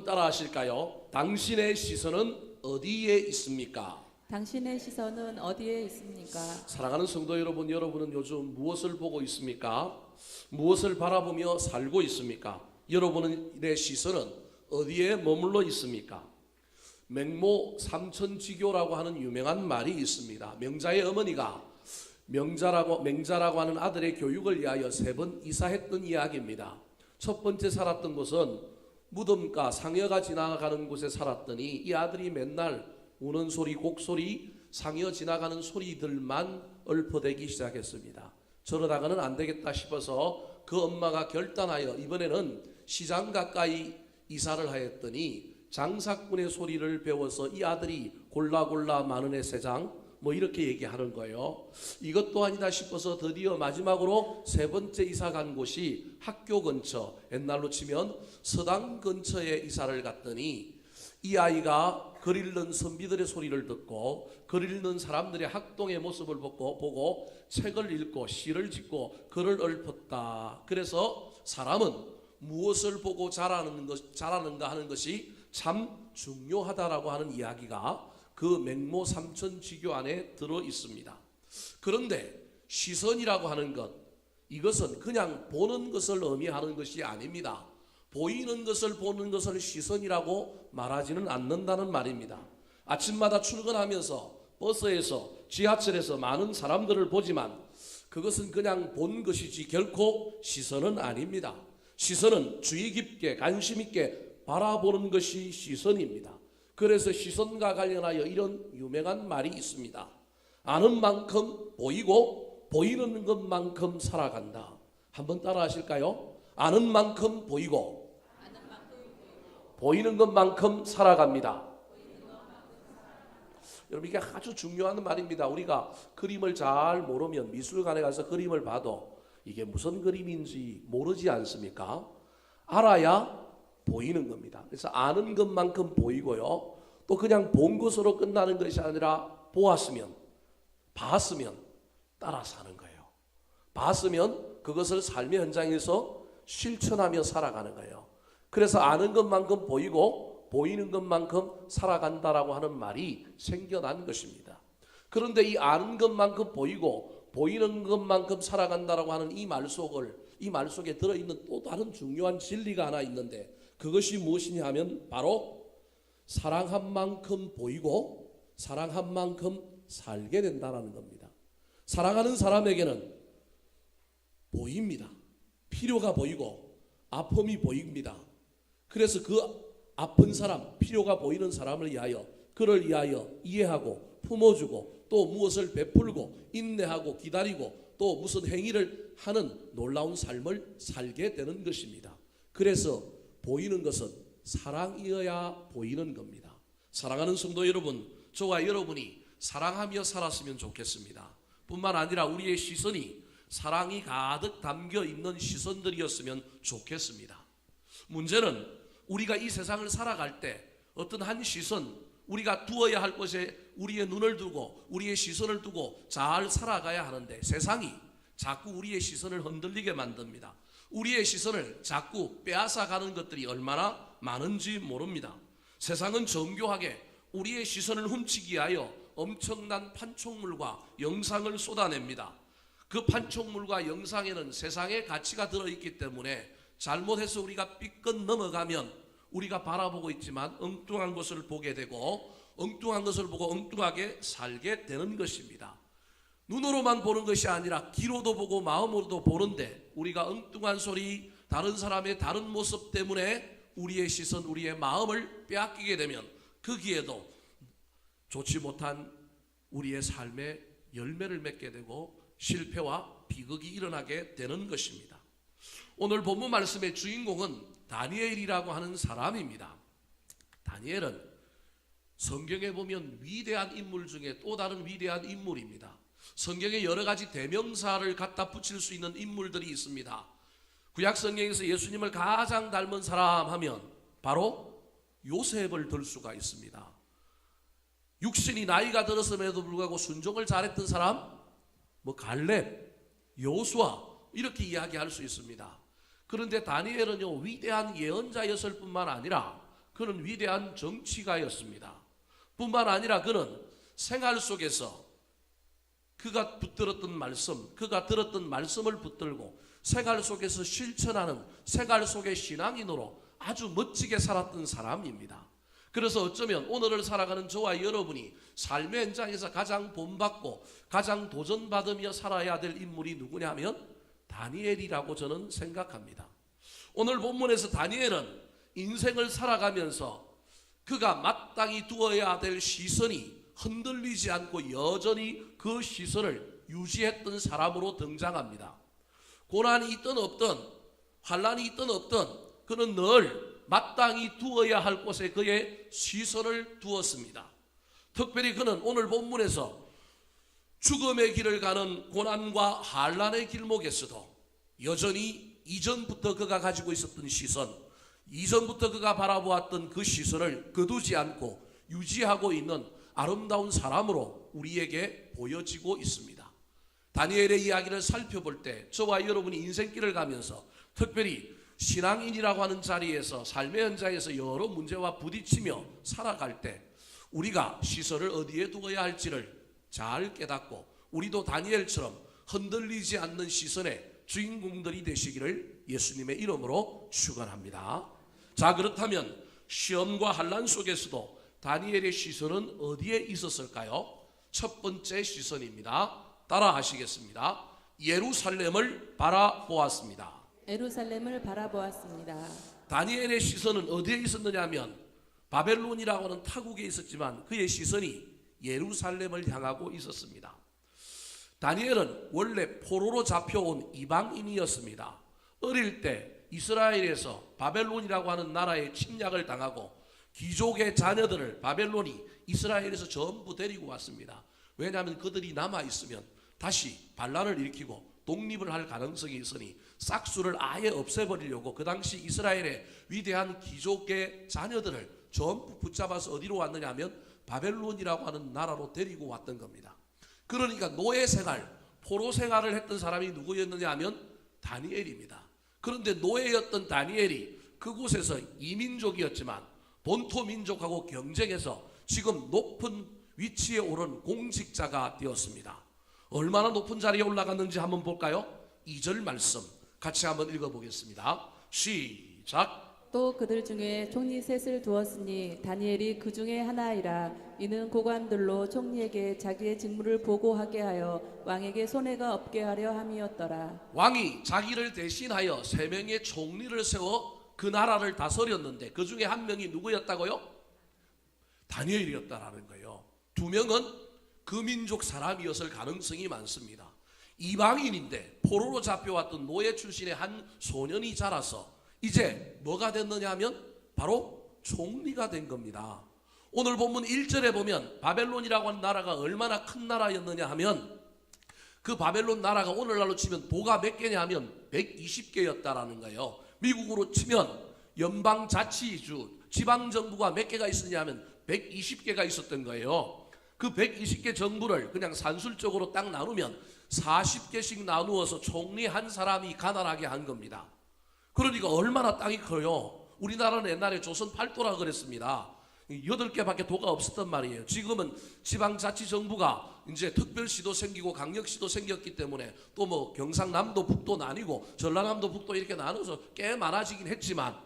한번 따라 하실까요? 당신의 시선은 어디에 있습니까? 당신의 시선은 어디에 있습니까? 사랑하는 성도 여러분, 여러분은 요즘 무엇을 보고 있습니까? 무엇을 바라보며 살고 있습니까? 여러분의 시선은 어디에 머물러 있습니까? 맹모 삼천지교라고 하는 유명한 말이 있습니다. 명자의 어머니가 맹자라고 하는 아들의 교육을 위하여 3번 이사했던 이야기입니다. 첫 번째 살았던 곳은 무덤가 상여가 지나가는 곳에 살았더니 이 아들이 맨날 우는 소리, 곡소리, 상여 지나가는 소리들만 얽혀대기 시작했습니다. 저러다가는 안 되겠다 싶어서 그 엄마가 결단하여 이번에는 시장 가까이 이사를 하였더니 장사꾼의 소리를 배워서 이 아들이 골라 마느네 세장 뭐 이렇게 얘기하는 거예요. 이것도 아니다 싶어서 드디어 마지막으로 3번째 이사 간 곳이 학교 근처, 옛날로 치면 서당 근처에 이사를 갔더니 이 아이가 글 읽는 선비들의 소리를 듣고 글 읽는 사람들의 학동의 모습을 보고 책을 읽고 시를 짓고 글을 읊었다. 그래서 사람은 무엇을 보고 자라는가 하는 것이 참 중요하다라고 하는 이야기가 그 맹모 삼천지교 안에 들어 있습니다. 그런데 시선이라고 하는 것, 이것은 그냥 보는 것을 의미하는 것이 아닙니다. 보이는 것을 보는 것을 시선이라고 말하지는 않는다는 말입니다. 아침마다 출근하면서 버스에서 지하철에서 많은 사람들을 보지만 그것은 그냥 본 것이지 결코 시선은 아닙니다. 시선은 주의 깊게 관심 있게 바라보는 것이 시선입니다. 그래서 시선과 관련하여 이런 유명한 말이 있습니다. 아는 만큼 보이고 보이는 것만큼 살아간다. 한번 따라 하실까요? 아는 만큼 보이고 보이는 것만큼 살아갑니다. 여러분, 이게 아주 중요한 말입니다. 우리가 그림을 잘 모르면 미술관에 가서 그림을 봐도 이게 무슨 그림인지 모르지 않습니까? 알아야 보이는 겁니다. 그래서 아는 것만큼 보이고요. 또 그냥 본 것으로 끝나는 것이 아니라 봤으면 따라 사는 거예요. 봤으면 그것을 삶의 현장에서 실천하며 살아가는 거예요. 그래서 아는 것만큼 보이고 보이는 것만큼 살아간다라고 하는 말이 생겨난 것입니다. 그런데 이 아는 것만큼 보이고 보이는 것만큼 살아간다라고 하는 이 말 속에 들어있는 또 다른 중요한 진리가 하나 있는데 그것이 무엇이냐 하면 바로 사랑한 만큼 보이고 사랑한 만큼 살게 된다는 겁니다. 사랑하는 사람에게는 보입니다. 필요가 보이고 아픔이 보입니다. 그래서 그 아픈 사람, 필요가 보이는 사람을 위하여 그를 위하여 이해하고 품어주고 또 무엇을 베풀고 인내하고 기다리고 또 무슨 행위를 하는 놀라운 삶을 살게 되는 것입니다. 그래서 보이는 것은 사랑이어야 보이는 겁니다. 사랑하는 성도 여러분, 저와 여러분이 사랑하며 살았으면 좋겠습니다. 뿐만 아니라 우리의 시선이 사랑이 가득 담겨 있는 시선들이었으면 좋겠습니다. 문제는 우리가 이 세상을 살아갈 때 어떤 한 시선, 우리가 두어야 할 것에 우리의 눈을 두고 우리의 시선을 두고 잘 살아가야 하는데 세상이 자꾸 우리의 시선을 흔들리게 만듭니다. 우리의 시선을 자꾸 빼앗아가는 것들이 얼마나 많은지 모릅니다. 세상은 정교하게 우리의 시선을 훔치기 위하여 엄청난 판촉물과 영상을 쏟아냅니다. 그 판촉물과 영상에는 세상의 가치가 들어있기 때문에 잘못해서 우리가 삐끗 넘어가면 우리가 바라보고 있지만 엉뚱한 것을 보게 되고 엉뚱한 것을 보고 엉뚱하게 살게 되는 것입니다. 눈으로만 보는 것이 아니라 귀로도 보고 마음으로도 보는데 우리가 엉뚱한 소리, 다른 사람의 다른 모습 때문에 우리의 시선, 우리의 마음을 빼앗기게 되면 거기에도 좋지 못한 우리의 삶의 열매를 맺게 되고 실패와 비극이 일어나게 되는 것입니다. 오늘 본문 말씀의 주인공은 다니엘이라고 하는 사람입니다. 다니엘은 성경에 보면 위대한 인물 중에 또 다른 위대한 인물입니다. 성경에 여러 가지 대명사를 갖다 붙일 수 있는 인물들이 있습니다. 구약 성경에서 예수님을 가장 닮은 사람 하면 바로 요셉을 들 수가 있습니다. 육신이 나이가 들었음에도 불구하고 순종을 잘했던 사람, 갈렙, 여호수아 이렇게 이야기할 수 있습니다. 그런데 다니엘은요 위대한 예언자였을 뿐만 아니라 그는 위대한 정치가였습니다. 뿐만 아니라 그는 생활 속에서 그가 붙들었던 말씀, 그가 들었던 말씀을 붙들고 생활 속에서 실천하는 생활 속의 신앙인으로 아주 멋지게 살았던 사람입니다. 그래서 어쩌면 오늘을 살아가는 저와 여러분이 삶의 현장에서 가장 본받고 가장 도전받으며 살아야 될 인물이 누구냐면 다니엘이라고 저는 생각합니다. 오늘 본문에서 다니엘은 인생을 살아가면서 그가 마땅히 두어야 될 시선이 흔들리지 않고 여전히 그 시선을 유지했던 사람으로 등장합니다. 고난이 있든 없든 환난이 있든 없든 그는 늘 마땅히 두어야 할 곳에 그의 시선을 두었습니다. 특별히 그는 오늘 본문에서 죽음의 길을 가는 고난과 환난의 길목에서도 여전히 이전부터 그가 가지고 있었던 시선, 이전부터 그가 바라보았던 그 시선을 거두지 않고 유지하고 있는 아름다운 사람으로 우리에게 보여지고 있습니다. 다니엘의 이야기를 살펴볼 때 저와 여러분이 인생길을 가면서 특별히 신앙인이라고 하는 자리에서 삶의 현장에서 여러 문제와 부딪히며 살아갈 때 우리가 시선을 어디에 두어야 할지를 잘 깨닫고 우리도 다니엘처럼 흔들리지 않는 시선의 주인공들이 되시기를 예수님의 이름으로 축원합니다. 자, 그렇다면 시험과 환난 속에서도 다니엘의 시선은 어디에 있었을까요? 첫 번째 시선입니다. 따라 하시겠습니다. 예루살렘을 바라보았습니다. 예루살렘을 바라보았습니다. 다니엘의 시선은 어디에 있었느냐 하면 바벨론이라고 하는 타국에 있었지만 그의 시선이 예루살렘을 향하고 있었습니다. 다니엘은 원래 포로로 잡혀온 이방인이었습니다. 어릴 때 이스라엘에서 바벨론이라고 하는 나라에 침략을 당하고 귀족의 자녀들을 바벨론이 이스라엘에서 전부 데리고 왔습니다. 왜냐하면 그들이 남아있으면 다시 반란을 일으키고 독립을 할 가능성이 있으니 싹수를 아예 없애버리려고 그 당시 이스라엘의 위대한 귀족의 자녀들을 전부 붙잡아서 어디로 왔느냐 하면 바벨론이라고 하는 나라로 데리고 왔던 겁니다. 그러니까 노예 생활, 포로 생활을 했던 사람이 누구였느냐 하면 다니엘입니다. 그런데 노예였던 다니엘이 그곳에서 이민족이었지만 본토 민족하고 경쟁해서 지금 높은 위치에 오른 공직자가 되었습니다. 얼마나 높은 자리에 올라갔는지 한번 볼까요? 2절 말씀 같이 한번 읽어보겠습니다. 시작. 또 그들 중에 총리 셋을 두었으니 다니엘이 그 중에 하나이라. 이는 고관들로 총리에게 자기의 직무를 보고하게 하여 왕에게 손해가 없게 하려 함이었더라. 왕이 자기를 대신하여 3명의 총리를 세워 그 나라를 다스렸는데 그 중에 한 명이 누구였다고요? 다니엘이었다라는 거예요. 2명은 그 민족 사람이었을 가능성이 많습니다. 이방인인데 포로로 잡혀왔던 노예 출신의 한 소년이 자라서 이제 뭐가 됐느냐 하면 바로 총리가 된 겁니다. 오늘 본문 1절에 보면 바벨론이라고 하는 나라가 얼마나 큰 나라였느냐 하면 그 바벨론 나라가 오늘날로 치면 도가 몇 개냐 하면 120개였다라는 거예요. 미국으로 치면 연방자치주, 지방정부가 몇 개가 있었냐 하면 120개가 있었던 거예요. 그 120개 정부를 그냥 산술적으로 딱 나누면 40개씩 나누어서 총리 한 사람이 가난하게 한 겁니다. 그러니까 얼마나 땅이 커요. 우리나라는 옛날에 조선 팔도라 그랬습니다. 8개밖에 도가 없었단 말이에요. 지금은 지방자치정부가 이제 특별시도 생기고 강력시도 생겼기 때문에 또 뭐 경상남도 북도 나뉘고 전라남도 북도 이렇게 나눠서 꽤 많아지긴 했지만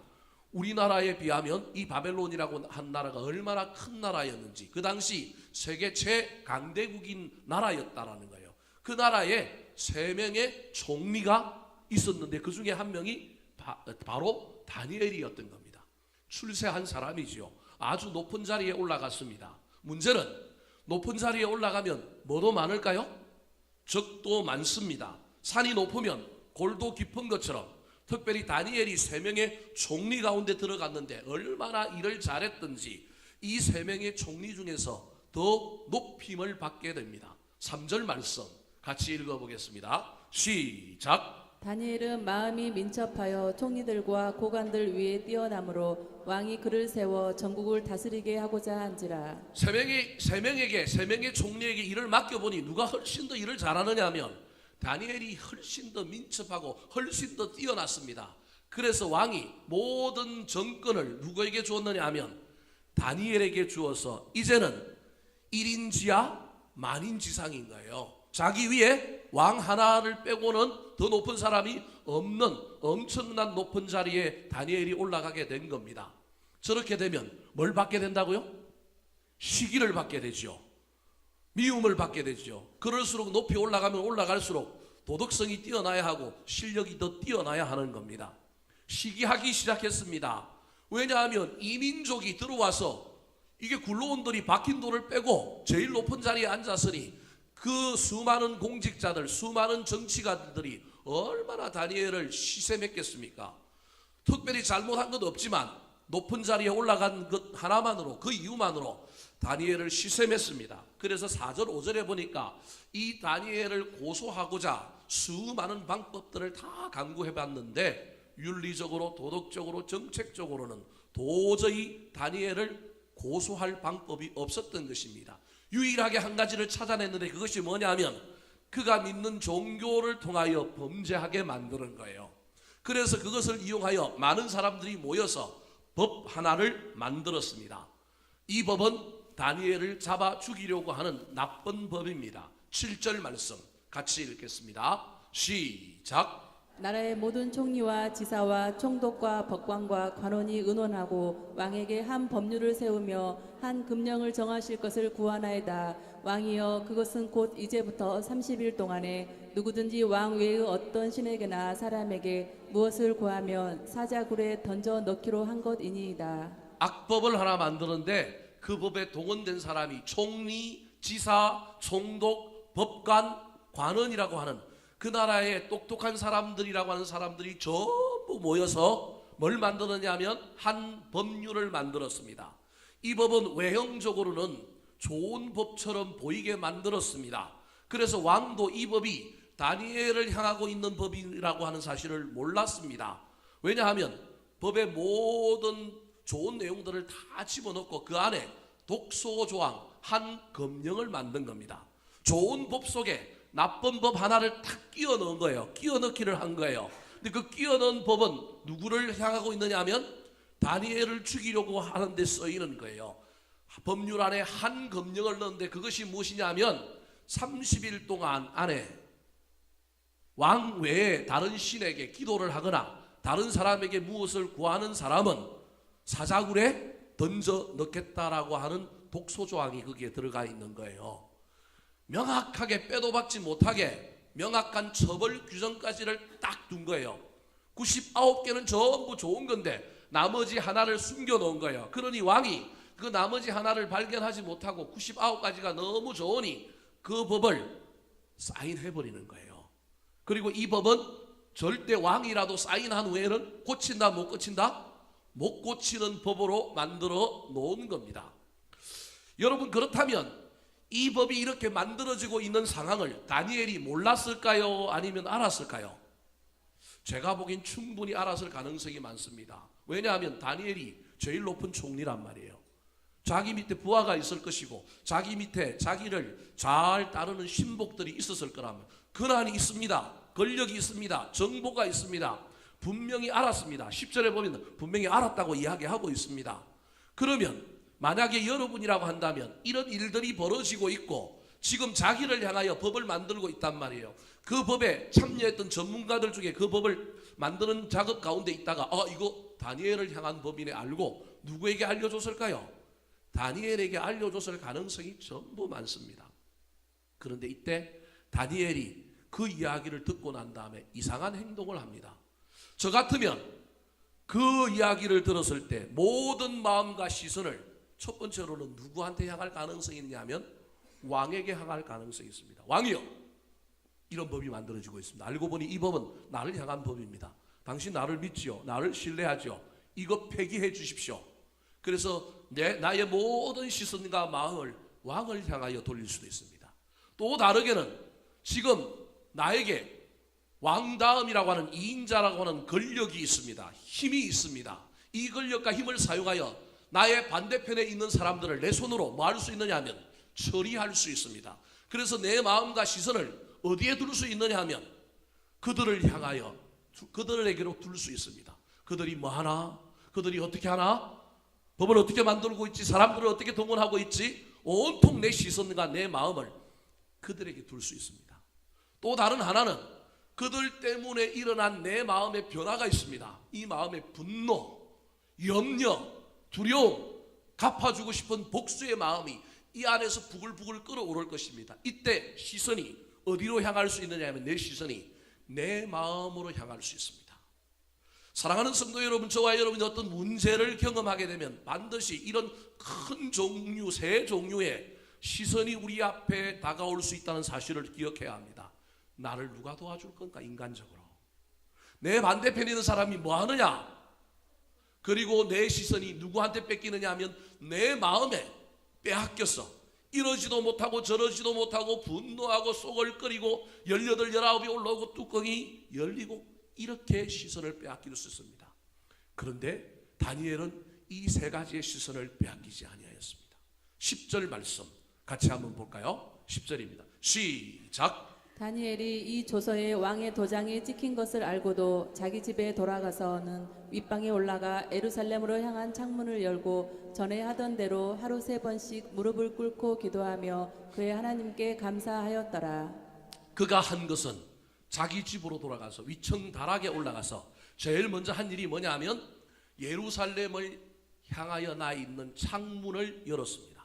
우리나라에 비하면 이 바벨론이라고 한 나라가 얼마나 큰 나라였는지 그 당시 세계 최강대국인 나라였다라는 거예요. 그 나라에 3명의 총리가 있었는데 그 중에 한 명이 바로 다니엘이었던 겁니다. 출세한 사람이지요. 아주 높은 자리에 올라갔습니다. 문제는 높은 자리에 올라가면 뭐도 많을까요? 적도 많습니다. 산이 높으면 골도 깊은 것처럼 특별히 다니엘이 3명의 총리 가운데 들어갔는데 얼마나 일을 잘했던지 이 3명의 총리 중에서 더 높임을 받게 됩니다. 3절 말씀 같이 읽어보겠습니다. 시작. 다니엘은 마음이 민첩하여 총리들과 고관들 위에 뛰어남으로 왕이 그를 세워 전국을 다스리게 하고자 한지라. 3명의 총리에게 일을 맡겨보니 누가 훨씬 더 일을 잘하느냐 하면 다니엘이 훨씬 더 민첩하고 훨씬 더 뛰어났습니다. 그래서 왕이 모든 정권을 누구에게 주었느냐 하면 다니엘에게 주어서 이제는 1인지하 만인지상인 거예요. 자기 위에 왕 하나를 빼고는 더 높은 사람이 없는 엄청난 높은 자리에 다니엘이 올라가게 된 겁니다. 저렇게 되면 뭘 받게 된다고요? 시기를 받게 되죠. 미움을 받게 되죠. 그럴수록 높이 올라가면 올라갈수록 도덕성이 뛰어나야 하고 실력이 더 뛰어나야 하는 겁니다. 시기하기 시작했습니다. 왜냐하면 이민족이 들어와서 이게 굴러온들이 박힌 돌을 빼고 제일 높은 자리에 앉았으니 그 수많은 공직자들, 수많은 정치가들이 얼마나 다니엘을 시샘했겠습니까? 특별히 잘못한 것 없지만 높은 자리에 올라간 것 하나만으로, 그 이유만으로 다니엘을 시샘했습니다. 그래서 4절 5절에 보니까 이 다니엘을 고소하고자 수많은 방법들을 다 강구해봤는데 윤리적으로, 도덕적으로, 정책적으로는 도저히 다니엘을 고소할 방법이 없었던 것입니다. 유일하게 한 가지를 찾아냈는데 그것이 뭐냐면 그가 믿는 종교를 통하여 범죄하게 만드는 거예요. 그래서 그것을 이용하여 많은 사람들이 모여서 법 하나를 만들었습니다. 이 법은 다니엘을 잡아 죽이려고 하는 나쁜 법입니다. 7절 말씀 같이 읽겠습니다. 시작. 나라의 모든 총리와 지사와 총독과 법관과 관원이 의논하고 왕에게 한 법률을 세우며 한 금령을 정하실 것을 구하나이다. 왕이여, 그것은 곧 이제부터 30일 동안에 누구든지 왕 외의 어떤 신에게나 사람에게 무엇을 구하면 사자굴에 던져 넣기로 한 것이니이다. 악법을 하나 만드는데 그 법에 동원된 사람이 총리, 지사, 총독, 법관, 관원이라고 하는 그 나라의 똑똑한 사람들이라고 하는 사람들이 전부 모여서 뭘 만들었냐 하면 한 법률을 만들었습니다. 이 법은 외형적으로는 좋은 법처럼 보이게 만들었습니다. 그래서 왕도 이 법이 다니엘을 향하고 있는 법이라고 하는 사실을 몰랐습니다. 왜냐하면 법의 모든 좋은 내용들을 다 집어넣고 그 안에 독소조항 한 검령을 만든 겁니다. 좋은 법 속에 나쁜 법 하나를 탁 끼워 넣은 거예요. 끼워 넣기를 한 거예요. 근데 그 끼워 넣은 법은 누구를 향하고 있느냐 하면 다니엘을 죽이려고 하는 데 쓰이는 거예요. 법률 안에 한 검령을 넣는데 그것이 무엇이냐 하면 30일 동안 안에 왕 외에 다른 신에게 기도를 하거나 다른 사람에게 무엇을 구하는 사람은 사자굴에 던져 넣겠다라고 하는 독소조항이 거기에 들어가 있는 거예요. 명확하게 빼도 박지 못하게 명확한 처벌 규정까지를 딱 둔 거예요. 99개는 전부 좋은 건데 나머지 하나를 숨겨 놓은 거예요. 그러니 왕이 그 나머지 하나를 발견하지 못하고 99가지가 너무 좋으니 그 법을 사인해 버리는 거예요. 그리고 이 법은 절대 왕이라도 사인한 후에는 고친다 못 고친다? 못 고치는 법으로 만들어 놓은 겁니다. 여러분, 그렇다면 이 법이 이렇게 만들어지고 있는 상황을 다니엘이 몰랐을까요? 아니면 알았을까요? 제가 보기엔 충분히 알았을 가능성이 많습니다. 왜냐하면 다니엘이 제일 높은 총리란 말이에요. 자기 밑에 부하가 있을 것이고 자기 밑에 자기를 잘 따르는 신복들이 있었을 거라면 권한이 있습니다. 권력이 있습니다. 정보가 있습니다. 분명히 알았습니다. 10절에 보면 분명히 알았다고 이야기하고 있습니다. 그러면 만약에 여러분이라고 한다면 이런 일들이 벌어지고 있고 지금 자기를 향하여 법을 만들고 있단 말이에요. 그 법에 참여했던 전문가들 중에 그 법을 만드는 작업 가운데 있다가 이거 다니엘을 향한 법이네 알고 누구에게 알려줬을까요? 다니엘에게 알려줬을 가능성이 전부 많습니다. 그런데 이때 다니엘이 그 이야기를 듣고 난 다음에 이상한 행동을 합니다. 저 같으면 그 이야기를 들었을 때 모든 마음과 시선을 첫 번째로는 누구한테 향할 가능성이 있냐면 왕에게 향할 가능성이 있습니다. 왕이요, 이런 법이 만들어지고 있습니다. 알고 보니 이 법은 나를 향한 법입니다. 당신 나를 믿지요? 나를 신뢰하죠? 이거 폐기해 주십시오. 그래서 나의 모든 시선과 마음을 왕을 향하여 돌릴 수도 있습니다. 또 다르게는 지금 나에게 왕다음이라고 하는 이인자라고 하는 권력이 있습니다. 힘이 있습니다. 이 권력과 힘을 사용하여 나의 반대편에 있는 사람들을 내 손으로 뭐 할 수 있느냐 하면 처리할 수 있습니다. 그래서 내 마음과 시선을 어디에 둘 수 있느냐 하면 그들을 향하여 그들에게로 둘 수 있습니다. 그들이 뭐 하나? 그들이 어떻게 하나? 법을 어떻게 만들고 있지? 사람들을 어떻게 동원하고 있지? 온통 내 시선과 내 마음을 그들에게 둘 수 있습니다. 또 다른 하나는 그들 때문에 일어난 내 마음의 변화가 있습니다. 이 마음의 분노, 염려, 두려움, 갚아주고 싶은 복수의 마음이 이 안에서 부글부글 끓어오를 것입니다. 이때 시선이 어디로 향할 수 있느냐 하면 내 시선이 내 마음으로 향할 수 있습니다. 사랑하는 성도 여러분, 저와 여러분이 어떤 문제를 경험하게 되면 반드시 이런 큰 종류, 세 종류의 시선이 우리 앞에 다가올 수 있다는 사실을 기억해야 합니다. 나를 누가 도와줄 건가? 인간적으로. 내 반대편에 있는 사람이 뭐 하느냐? 그리고 내 시선이 누구한테 뺏기느냐 하면 내 마음에 빼앗겼어. 이러지도 못하고 저러지도 못하고 분노하고 속을 끓이고 18, 19이 올라오고 뚜껑이 열리고 이렇게 시선을 빼앗길 수 있습니다. 그런데 다니엘은 이 세 가지의 시선을 빼앗기지 아니하였습니다. 10절 말씀 같이 한번 볼까요? 10절입니다. 시작. 다니엘이 이 조서에 왕의 도장이 찍힌 것을 알고도 자기 집에 돌아가서는 윗방에 올라가 예루살렘으로 향한 창문을 열고 전에 하던 대로 하루 3번씩 무릎을 꿇고 기도하며 그의 하나님께 감사하였더라. 그가 한 것은 자기 집으로 돌아가서 위층 다락에 올라가서 제일 먼저 한 일이 뭐냐 하면 예루살렘을 향하여 나 있는 창문을 열었습니다.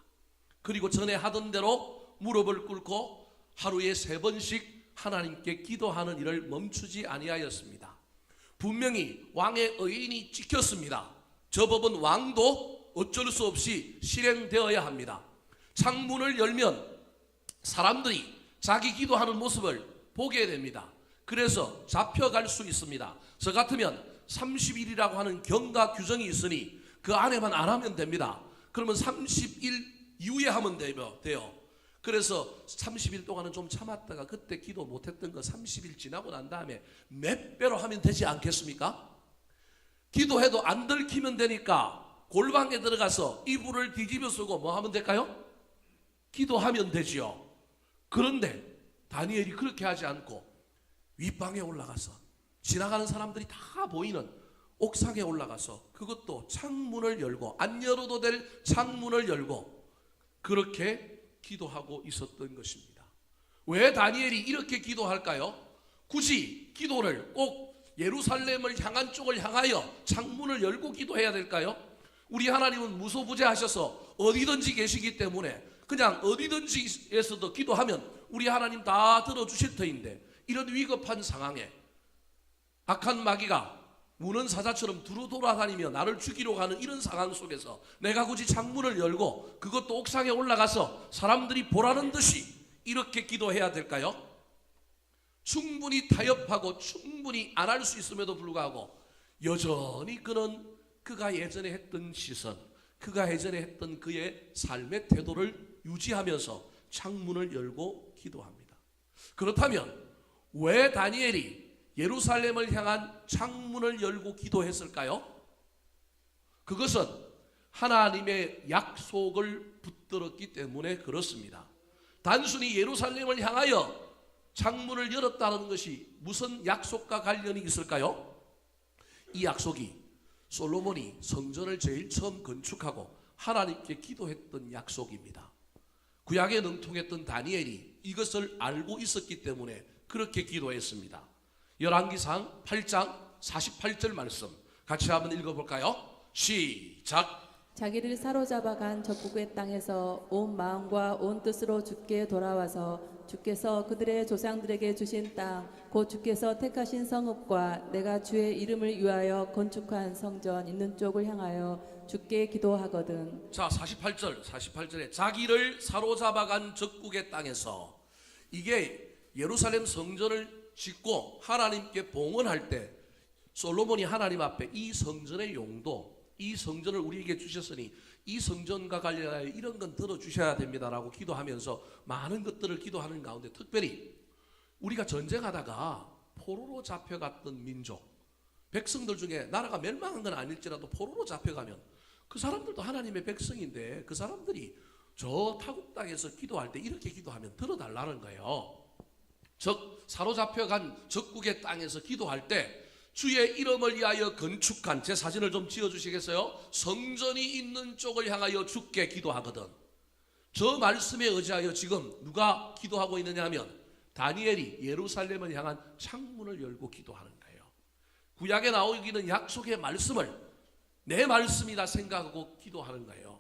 그리고 전에 하던 대로 무릎을 꿇고 하루에 3번씩 하나님께 기도하는 일을 멈추지 아니하였습니다. 분명히 왕의 의인이 찍혔습니다. 저 법은 왕도 어쩔 수 없이 실행되어야 합니다. 창문을 열면 사람들이 자기 기도하는 모습을 보게 됩니다. 그래서 잡혀갈 수 있습니다. 저 같으면 30일이라고 하는 경과 규정이 있으니 그 안에만 안 하면 됩니다. 그러면 30일 이후에 하면 돼요. 그래서 30일 동안은 좀 참았다가 그때 기도 못했던 거 30일 지나고 난 다음에 몇 배로 하면 되지 않겠습니까? 기도해도 안 들키면 되니까 골방에 들어가서 이불을 뒤집어 쓰고 뭐 하면 될까요? 기도하면 되지요. 그런데 다니엘이 그렇게 하지 않고 윗방에 올라가서 지나가는 사람들이 다 보이는 옥상에 올라가서 그것도 창문을 열고 안 열어도 될 창문을 열고 그렇게 기도하고 있었던 것입니다. 왜 다니엘이 이렇게 기도할까요? 굳이 기도를 꼭 예루살렘을 향한 쪽을 향하여 창문을 열고 기도해야 될까요? 우리 하나님은 무소부재하셔서 어디든지 계시기 때문에 그냥 어디든지에서도 기도하면 우리 하나님 다 들어주실 터인데 이런 위급한 상황에 악한 마귀가 무는 사자처럼 두루 돌아다니며 나를 죽이러 가는 이런 상황 속에서 내가 굳이 창문을 열고 그것도 옥상에 올라가서 사람들이 보라는 듯이 이렇게 기도해야 될까요? 충분히 타협하고 충분히 안 할 수 있음에도 불구하고 여전히 그는 그가 예전에 했던 시선, 그가 예전에 했던 그의 삶의 태도를 유지하면서 창문을 열고 기도합니다. 그렇다면 왜 다니엘이 예루살렘을 향한 창문을 열고 기도했을까요? 그것은 하나님의 약속을 붙들었기 때문에 그렇습니다. 단순히 예루살렘을 향하여 창문을 열었다는 것이 무슨 약속과 관련이 있을까요? 이 약속이 솔로몬이 성전을 제일 처음 건축하고 하나님께 기도했던 약속입니다. 구약에 능통했던 다니엘이 이것을 알고 있었기 때문에 그렇게 기도했습니다. 열왕기상 8장 48절 말씀 같이 한번 읽어볼까요? 시작. 자기를 사로잡아간 적국의 땅에서 온 마음과 온 뜻으로 주께 돌아와서 주께서 그들의 조상들에게 주신 땅 곧 주께서 택하신 성읍과 내가 주의 이름을 위하여 건축한 성전 있는 쪽을 향하여 주께 기도하거든. 자, 48절에 자기를 사로잡아간 적국의 땅에서, 이게 예루살렘 성전을 짓고 하나님께 봉헌할 때 솔로몬이 하나님 앞에 이 성전의 용도, 이 성전을 우리에게 주셨으니 이 성전과 관련하여 이런 건 들어주셔야 됩니다라고 기도하면서 많은 것들을 기도하는 가운데 특별히 우리가 전쟁하다가 포로로 잡혀갔던 민족, 백성들 중에 나라가 멸망한 건 아닐지라도 포로로 잡혀가면 그 사람들도 하나님의 백성인데 그 사람들이 저 타국 땅에서 기도할 때 이렇게 기도하면 들어달라는 거예요. 즉 사로잡혀간 적국의 땅에서 기도할 때 주의 이름을 위하여 건축한, 제 사진을 좀 지어주시겠어요? 성전이 있는 쪽을 향하여 주께 기도하거든. 저 말씀에 의지하여 지금 누가 기도하고 있느냐 하면 다니엘이 예루살렘을 향한 창문을 열고 기도하는 거예요. 구약에 나오기는 약속의 말씀을 내 말씀이다 생각하고 기도하는 거예요.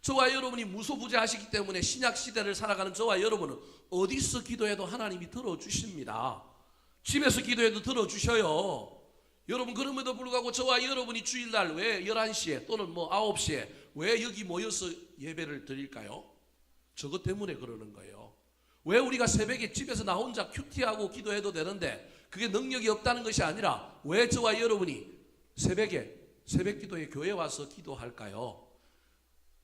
저와 여러분이 무소부재하시기 때문에 신약 시대를 살아가는 저와 여러분은 어디서 기도해도 하나님이 들어주십니다. 집에서 기도해도 들어주셔요. 여러분, 그럼에도 불구하고 저와 여러분이 주일날 왜 11시에 또는 뭐 9시에 왜 여기 모여서 예배를 드릴까요? 저것 때문에 그러는 거예요. 왜 우리가 새벽에 집에서 나 혼자 큐티하고 기도해도 되는데 그게 능력이 없다는 것이 아니라 왜 저와 여러분이 새벽에 새벽 기도에 교회 와서 기도할까요?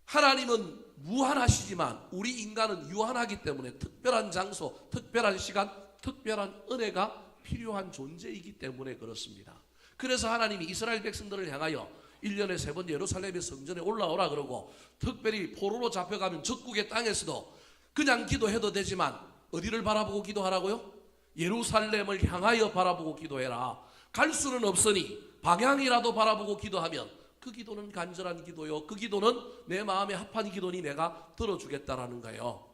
하나님은 무한하시지만 우리 인간은 유한하기 때문에 특별한 장소, 특별한 시간, 특별한 은혜가 필요한 존재이기 때문에 그렇습니다. 그래서 하나님이 이스라엘 백성들을 향하여 1년에 3번 예루살렘의 성전에 올라오라 그러고, 특별히 포로로 잡혀가면 적국의 땅에서도 그냥 기도해도 되지만 어디를 바라보고 기도하라고요? 예루살렘을 향하여 바라보고 기도해라. 갈 수는 없으니 방향이라도 바라보고 기도하면 그 기도는 간절한 기도요, 그 기도는 내 마음에 합한 기도니 내가 들어주겠다라는 거예요.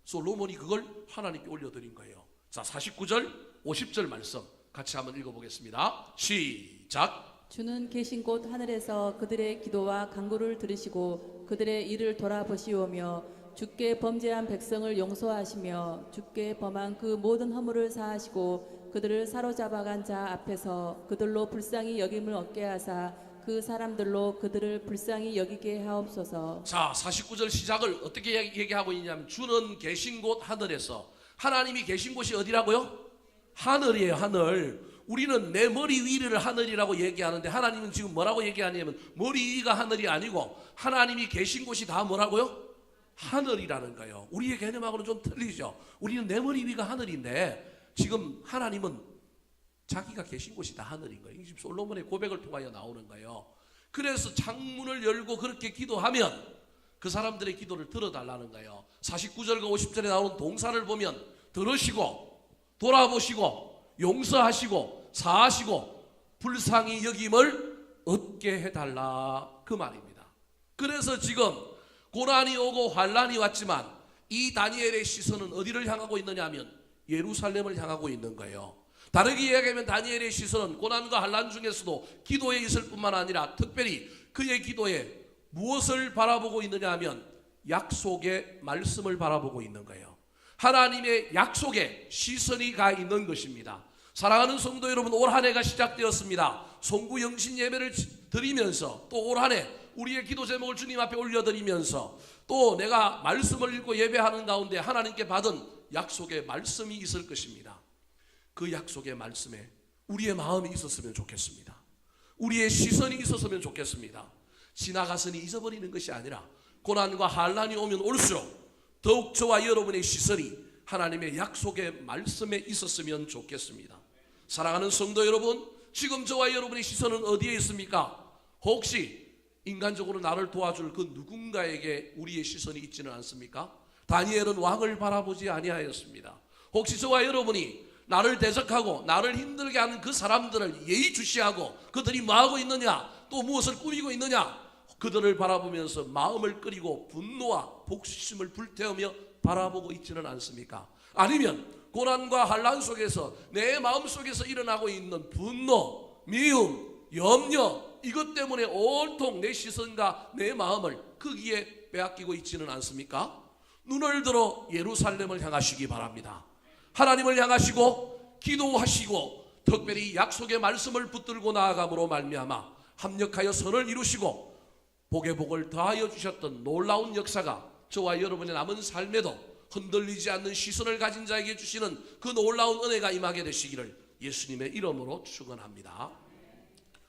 솔로몬이 그걸 하나님께 올려드린 거예요. 자, 49절 50절 말씀 같이 한번 읽어보겠습니다. 시작. 주는 계신 곳 하늘에서 그들의 기도와 간구를 들으시고 그들의 일을 돌아보시오며 주께 범죄한 백성을 용서하시며 주께 범한 그 모든 허물을 사하시고 그들을 사로잡아간 자 앞에서 그들로 불쌍히 여김을 얻게 하사 그 사람들로 그들을 불쌍히 여기게 하옵소서. 자, 49절 시작을 어떻게 얘기하고 있냐면 주는 계신 곳 하늘에서, 하나님이 계신 곳이 어디라고요? 하늘이에요. 하늘. 우리는 내 머리 위를 하늘이라고 얘기하는데 하나님은 지금 뭐라고 얘기하냐면 머리 위가 하늘이 아니고 하나님이 계신 곳이 다 뭐라고요? 하늘이라는 거예요. 우리의 개념하고는 좀 틀리죠. 우리는 내 머리 위가 하늘인데 지금 하나님은 자기가 계신 곳이 다 하늘인 거예요. 이 솔로몬의 고백을 통하여 나오는 거예요. 그래서 창문을 열고 그렇게 기도하면 그 사람들의 기도를 들어달라는 거예요. 49절과 50절에 나오는 동사를 보면 들으시고 돌아보시고 용서하시고 사하시고 불쌍히 여김을 얻게 해달라, 그 말입니다. 그래서 지금 고난이 오고 환란이 왔지만 이 다니엘의 시선은 어디를 향하고 있느냐 하면 예루살렘을 향하고 있는 거예요. 다르게 이야기하면 다니엘의 시선은 고난과 환란 중에서도 기도에 있을 뿐만 아니라 특별히 그의 기도에 무엇을 바라보고 있느냐 하면 약속의 말씀을 바라보고 있는 거예요. 하나님의 약속에 시선이 가 있는 것입니다. 사랑하는 성도 여러분, 올 한 해가 시작되었습니다. 송구 영신 예배를 드리면서 또 올 한 해 우리의 기도 제목을 주님 앞에 올려드리면서 또 내가 말씀을 읽고 예배하는 가운데 하나님께 받은 약속의 말씀이 있을 것입니다. 그 약속의 말씀에 우리의 마음이 있었으면 좋겠습니다. 우리의 시선이 있었으면 좋겠습니다. 지나가서니 잊어버리는 것이 아니라 고난과 환란이 오면 올수록 더욱 저와 여러분의 시선이 하나님의 약속의 말씀에 있었으면 좋겠습니다. 사랑하는 성도 여러분, 지금 저와 여러분의 시선은 어디에 있습니까? 혹시 인간적으로 나를 도와줄 그 누군가에게 우리의 시선이 있지는 않습니까? 다니엘은 왕을 바라보지 아니하였습니다. 혹시 저와 여러분이 나를 대적하고 나를 힘들게 하는 그 사람들을 예의주시하고 그들이 뭐하고 있느냐, 또 무엇을 꾸미고 있느냐, 그들을 바라보면서 마음을 끓이고 분노와 복수심을 불태우며 바라보고 있지는 않습니까? 아니면 고난과 환란 속에서 내 마음속에서 일어나고 있는 분노, 미움, 염려, 이것 때문에 온통 내 시선과 내 마음을 거기에 빼앗기고 있지는 않습니까? 눈을 들어 예루살렘을 향하시기 바랍니다. 하나님을 향하시고 기도하시고 특별히 약속의 말씀을 붙들고 나아감으로 말미암아 합력하여 선을 이루시고 복의 복을 더하여 주셨던 놀라운 역사가 저와 여러분의 남은 삶에도 흔들리지 않는 시선을 가진 자에게 주시는 그 놀라운 은혜가 임하게 되시기를 예수님의 이름으로 축원합니다.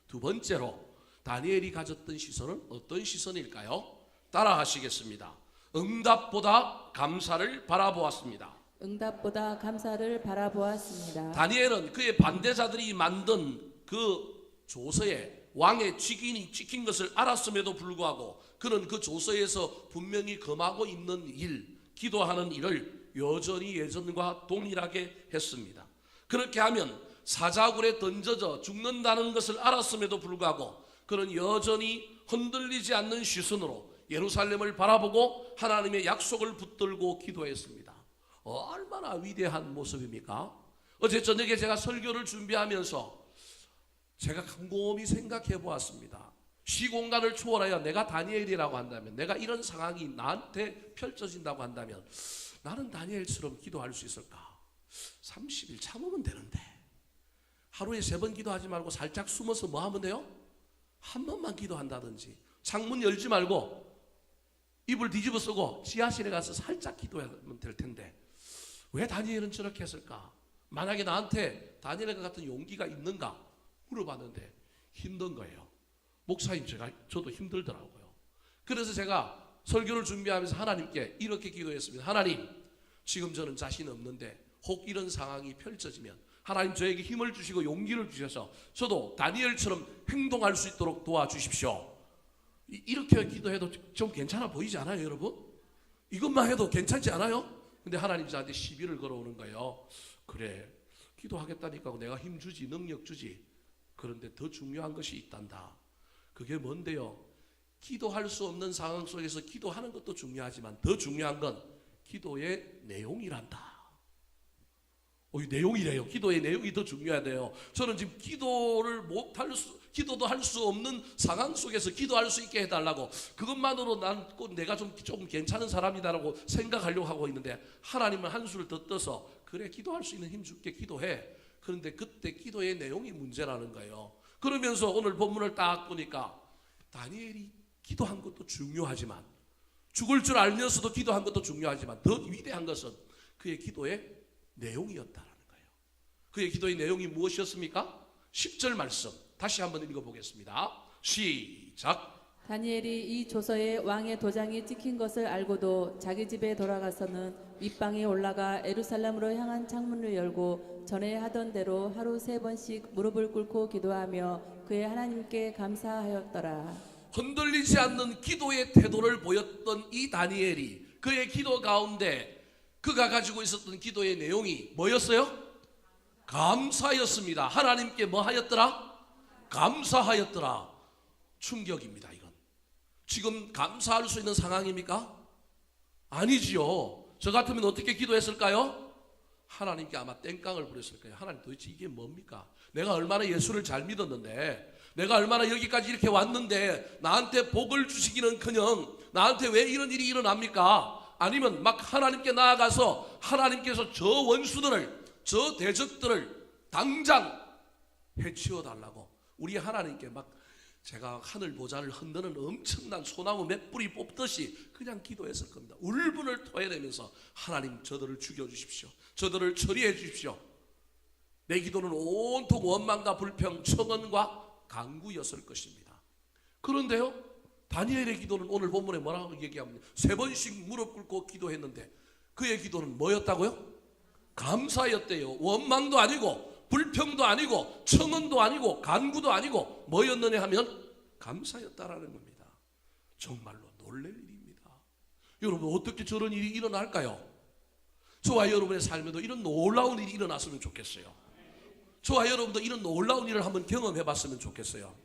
두 번째로 다니엘이 가졌던 시선은 어떤 시선일까요? 따라 하시겠습니다. 응답보다 감사를 바라보았습니다. 응답보다 감사를 바라보았습니다. 다니엘은 그의 반대자들이 만든 그 조서에 왕의 직인이 찍힌 것을 알았음에도 불구하고 그는 그 조서에서 분명히 금하고 있는 일, 기도하는 일을 여전히 예전과 동일하게 했습니다. 그렇게 하면 사자굴에 던져져 죽는다는 것을 알았음에도 불구하고 그는 여전히 흔들리지 않는 시선으로 예루살렘을 바라보고 하나님의 약속을 붙들고 기도했습니다. 얼마나 위대한 모습입니까? 어제 저녁에 제가 설교를 준비하면서 제가 곰곰이 생각해 보았습니다. 시공간을 초월하여 내가 다니엘이라고 한다면, 내가 이런 상황이 나한테 펼쳐진다고 한다면 나는 다니엘처럼 기도할 수 있을까? 30일 참으면 되는데 하루에 3번 기도하지 말고 살짝 숨어서 뭐 하면 돼요? 한 번만 기도한다든지, 창문 열지 말고 이불 뒤집어 쓰고 지하실에 가서 살짝 기도하면 될 텐데 왜 다니엘은 저렇게 했을까? 만약에 나한테 다니엘과 같은 용기가 있는가 물어봤는데 힘든 거예요. 목사님, 저도 힘들더라고요. 그래서 제가 설교를 준비하면서 하나님께 이렇게 기도했습니다. 하나님, 지금 저는 자신 없는데 혹 이런 상황이 펼쳐지면 하나님 저에게 힘을 주시고 용기를 주셔서 저도 다니엘처럼 행동할 수 있도록 도와주십시오. 이렇게 기도해도 좀 괜찮아 보이지 않아요, 여러분? 이것만 해도 괜찮지 않아요? 근데 하나님 저한테 시비를 걸어오는 거예요. 그래, 기도하겠다니까 내가 힘 주지, 능력 주지. 그런데 더 중요한 것이 있단다. 그게 뭔데요? 기도할 수 없는 상황 속에서 기도하는 것도 중요하지만 더 중요한 건 기도의 내용이란다. 이 내용이래요. 기도의 내용이 더 중요하대요. 저는 지금 기도도 할 수 없는 상황 속에서 기도할 수 있게 해달라고, 그것만으로 난 꼭 내가 좀 괜찮은 사람이다라고 생각하려고 하고 있는데 하나님은 한 수를 더 떠서 그래, 기도할 수 있는 힘 줄게, 기도해. 그런데 그때 기도의 내용이 문제라는 거예요. 그러면서 오늘 본문을 딱 보니까 다니엘이 기도한 것도 중요하지만, 죽을 줄 알면서도 기도한 것도 중요하지만 더 위대한 것은 그의 기도의 내용이었다라는 거예요. 그의 기도의 내용이 무엇이었습니까? 10절 말씀 다시 한번 읽어보겠습니다. 시작. 다니엘이 이 조서에 왕의 도장이 찍힌 것을 알고도 자기 집에 돌아가서는 윗방에 올라가 예루살렘으로 향한 창문을 열고 전에 하던 대로 하루 3번씩 무릎을 꿇고 기도하며 그의 하나님께 감사하였더라. 흔들리지 않는 기도의 태도를 보였던 이 다니엘이 그의 기도 가운데 그가 가지고 있었던 기도의 내용이 뭐였어요? 감사였습니다. 하나님께 뭐 하였더라? 감사하였더라. 충격입니다. 이건 지금 감사할 수 있는 상황입니까? 아니지요. 저 같으면 어떻게 기도했을까요? 하나님께 아마 땡깡을 부렸을 거예요. 하나님, 도대체 이게 뭡니까? 내가 얼마나 예수를 잘 믿었는데, 내가 얼마나 여기까지 이렇게 왔는데 나한테 복을 주시기는커녕 나한테 왜 이런 일이 일어납니까? 아니면 막 하나님께 나아가서 하나님께서 저 원수들을, 저 대적들을 당장 해치워 달라고 우리 하나님께 막 제가 하늘 보좌를 흔드는 엄청난 소나무 몇 뿌리 뽑듯이 그냥 기도했을 겁니다. 울분을 토해내면서 하나님, 저들을 죽여주십시오. 저들을 처리해 주십시오. 내 기도는 온통 원망과 불평, 청원과 간구였을 것입니다. 그런데요, 다니엘의 기도는 오늘 본문에 뭐라고 얘기합니까? 3번씩 무릎 꿇고 기도했는데 그의 기도는 뭐였다고요? 감사였대요. 원망도 아니고 불평도 아니고 청원도 아니고 간구도 아니고 뭐였느냐 하면 감사였다라는 겁니다. 정말로 놀랄 일입니다. 여러분, 어떻게 저런 일이 일어날까요? 저와 여러분의 삶에도 이런 놀라운 일이 일어났으면 좋겠어요. 저와 여러분도 이런 놀라운 일을 한번 경험해 봤으면 좋겠어요.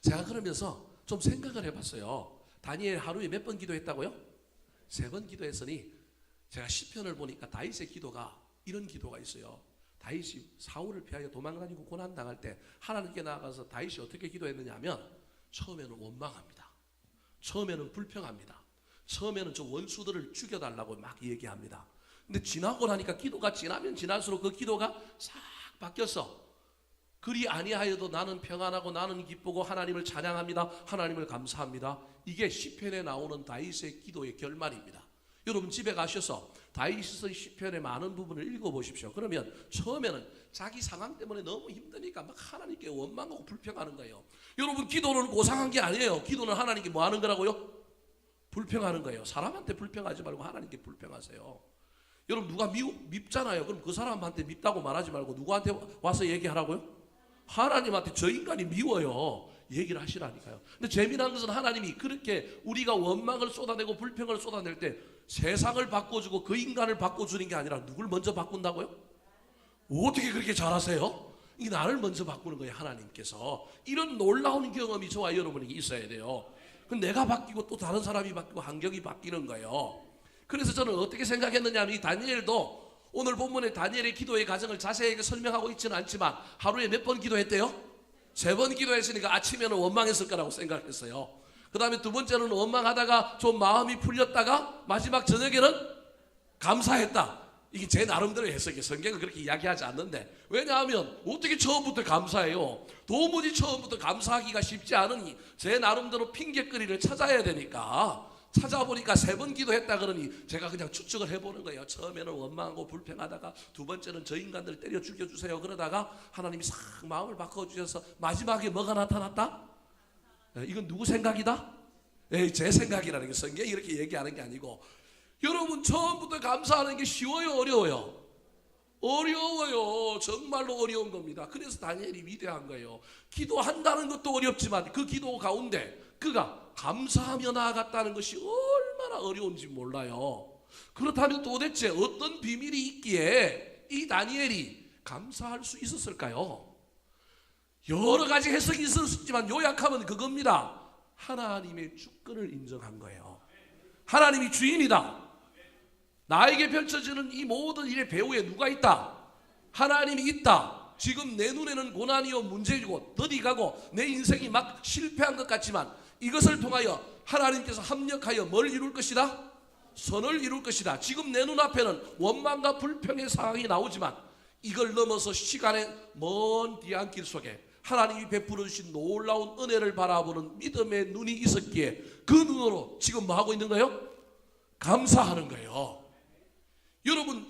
제가 그러면서 좀 생각을 해봤어요. 다니엘 하루에 몇 번 기도했다고요? 3번 기도했으니 제가 시편을 보니까 다윗의 기도가 이런 기도가 있어요. 다윗이 사울을 피하여 도망다니고 고난당할 때 하나님께 나아가서 다윗이 어떻게 기도했느냐 하면 처음에는 원망합니다. 처음에는 불평합니다. 처음에는 저 원수들을 죽여달라고 막 얘기합니다. 근데 지나고 나니까 기도가 지나면 지날수록 그 기도가 싹 바뀌었어. 그리 아니하여도 나는 평안하고 나는 기쁘고 하나님을 찬양합니다. 하나님을 감사합니다. 이게 시편에 나오는 다윗의 기도의 결말입니다. 여러분, 집에 가셔서 다윗의 시편의 많은 부분을 읽어보십시오. 그러면 처음에는 자기 상황 때문에 너무 힘드니까 막 하나님께 원망하고 불평하는 거예요. 여러분, 기도는 고상한 게 아니에요. 기도는 하나님께 뭐 하는 거라고요? 불평하는 거예요. 사람한테 불평하지 말고 하나님께 불평하세요. 여러분, 누가 밉잖아요. 그럼 그 사람한테 밉다고 말하지 말고 누구한테 와서 얘기하라고요? 하나님한테 저 인간이 미워요. 얘기를 하시라니까요. 근데 재미난 것은 하나님이 그렇게 우리가 원망을 쏟아내고 불평을 쏟아낼 때 세상을 바꿔주고 그 인간을 바꿔주는 게 아니라 누굴 먼저 바꾼다고요? 어떻게 그렇게 잘하세요? 이 나를 먼저 바꾸는 거예요. 하나님께서. 이런 놀라운 경험이 저와 여러분에게 있어야 돼요. 내가 바뀌고 또 다른 사람이 바뀌고 환경이 바뀌는 거예요. 그래서 저는 어떻게 생각했느냐 하면 이 다니엘도 오늘 본문에 다니엘의 기도의 과정을 자세하게 설명하고 있지는 않지만 하루에 몇 번 기도했대요? 3번 기도했으니까 아침에는 원망했을 거라고 생각했어요. 그 다음에 두 번째는 원망하다가 좀 마음이 풀렸다가 마지막 저녁에는 감사했다. 이게 제 나름대로 해석이에요. 성경은 그렇게 이야기하지 않는데, 왜냐하면 어떻게 처음부터 감사해요? 도무지 처음부터 감사하기가 쉽지 않으니 제 나름대로 핑계거리를 찾아야 되니까 찾아보니까 3번 기도했다 그러니 제가 그냥 추측을 해보는 거예요. 처음에는 원망하고 불평하다가 두 번째는 저 인간들 때려 죽여주세요 그러다가 하나님이 싹 마음을 바꿔주셔서 마지막에 뭐가 나타났다? 이건 누구 생각이다? 제 생각이라는 게 성경이 이렇게 얘기하는 게 아니고, 여러분 처음부터 감사하는 게 쉬워요, 어려워요? 어려워요. 정말로 어려운 겁니다. 그래서 다니엘이 위대한 거예요. 기도한다는 것도 어렵지만 그 기도 가운데 그가 감사하며 나아갔다는 것이 얼마나 어려운지 몰라요. 그렇다면 도대체 어떤 비밀이 있기에 이 다니엘이 감사할 수 있었을까요? 여러 가지 해석이 있을 수 있지만 요약하면 그겁니다. 하나님의 주권을 인정한 거예요. 하나님이 주인이다. 나에게 펼쳐지는 이 모든 일의 배후에 누가 있다? 하나님이 있다. 지금 내 눈에는 고난이요 문제이고 더디가고 내 인생이 막 실패한 것 같지만 이것을 통하여 하나님께서 합력하여 뭘 이룰 것이다? 선을 이룰 것이다. 지금 내 눈앞에는 원망과 불평의 상황이 나오지만 이걸 넘어서 시간의 먼 뒤안길 속에 하나님이 베풀어 주신 놀라운 은혜를 바라보는 믿음의 눈이 있었기에 그 눈으로 지금 뭐 하고 있는 거예요? 감사하는 거예요. 여러분,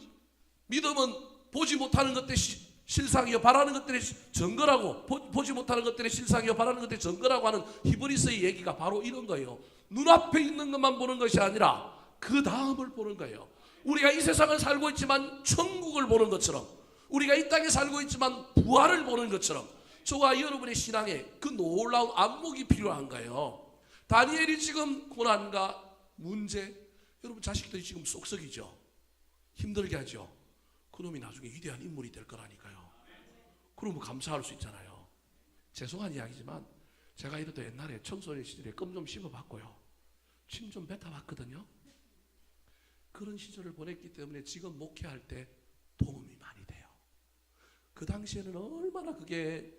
믿음은 보지 못하는 것들의 실상이요 바라는 것들의 증거라고, 보지 못하는 것들의 실상이요 바라는 것들의 증거라고 하는 히브리서의 얘기가 바로 이런 거예요. 눈앞에 있는 것만 보는 것이 아니라 그 다음을 보는 거예요. 우리가 이 세상을 살고 있지만 천국을 보는 것처럼, 우리가 이 땅에 살고 있지만 부활을 보는 것처럼 저와 여러분의 신앙에 그 놀라운 안목이 필요한 거예요. 다니엘이 지금 고난과 문제, 여러분 자식들이 지금 쏙썩이죠. 힘들게 하죠. 그놈이 나중에 위대한 인물이 될 거라니까요. 그러면 감사할 수 있잖아요. 죄송한 이야기지만 제가 이래도 옛날에 청소년 시절에 껌 좀 씹어봤고요. 침 좀 뱉어봤거든요. 그런 시절을 보냈기 때문에 지금 목회할 때 도움이 많이 돼요. 그 당시에는 얼마나 그게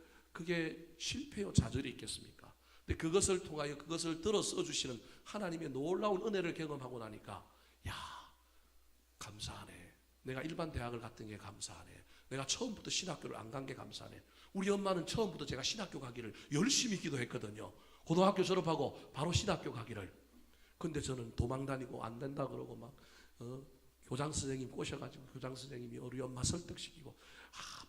실패요 좌절이 있겠습니까? 근데 그것을 통하여 그것을 들어 써주시는 하나님의 놀라운 은혜를 경험하고 나니까 야, 감사하네. 내가 일반 대학을 갔던 게 감사하네. 내가 처음부터 신학교를 안 간 게 감사하네. 우리 엄마는 처음부터 제가 신학교 가기를 열심히 기도했거든요. 고등학교 졸업하고 바로 신학교 가기를. 근데 저는 도망 다니고 안 된다 그러고 막 교장 선생님 꼬셔가지고 교장 선생님이 우리 엄마 설득시키고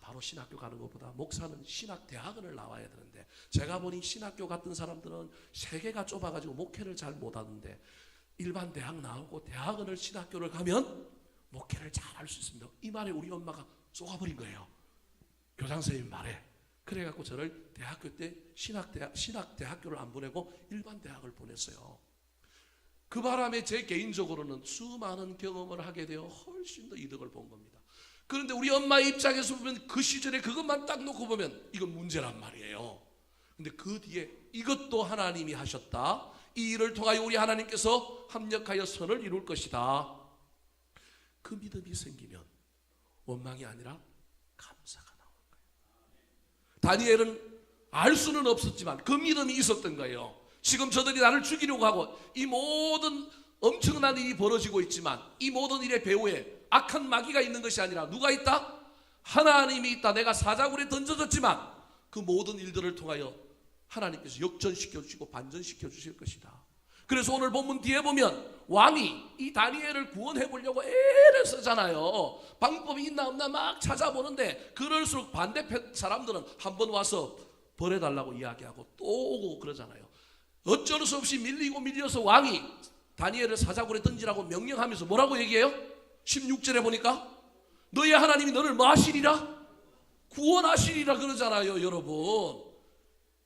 바로 신학교 가는 것보다 목사는 신학대학원을 나와야 되는데, 제가 보니 신학교 같은 사람들은 세계가 좁아가지고 목회를 잘 못하는데 일반 대학 나오고 대학원을 신학교를 가면 목회를 잘 할 수 있습니다. 이 말에 우리 엄마가 쏘아버린 거예요. 교장 선생님 말에. 그래갖고 저를 대학교 때 신학대학교를 안 보내고 일반 대학을 보냈어요. 그 바람에 제 개인적으로는 수많은 경험을 하게 되어 훨씬 더 이득을 본 겁니다. 그런데 우리 엄마의 입장에서 보면 그 시절에 그것만 딱 놓고 보면 이건 문제란 말이에요. 근데 그 뒤에 이것도 하나님이 하셨다. 이 일을 통하여 우리 하나님께서 합력하여 선을 이룰 것이다. 그 믿음이 생기면 원망이 아니라 감사가 나오는 거예요. 다니엘은 알 수는 없었지만 그 믿음이 있었던 거예요. 지금 저들이 나를 죽이려고 하고 이 모든 엄청난 일이 벌어지고 있지만 이 모든 일의 배후에 악한 마귀가 있는 것이 아니라 누가 있다? 하나님이 있다. 내가 사자굴에 던져졌지만 그 모든 일들을 통하여 하나님께서 역전시켜 주시고 반전시켜 주실 것이다. 그래서 오늘 본문 뒤에 보면 왕이 이 다니엘을 구원해 보려고 애를 쓰잖아요. 방법이 있나 없나 막 찾아보는데 그럴수록 반대편 사람들은 한번 와서 벌해달라고 이야기하고 또 오고 그러잖아요. 어쩔 수 없이 밀려서 왕이 다니엘을 사자굴에 던지라고 명령하면서 뭐라고 얘기해요? 16절에 보니까 너의 하나님이 너를 뭐 하시리라? 구원하시리라 그러잖아요. 여러분,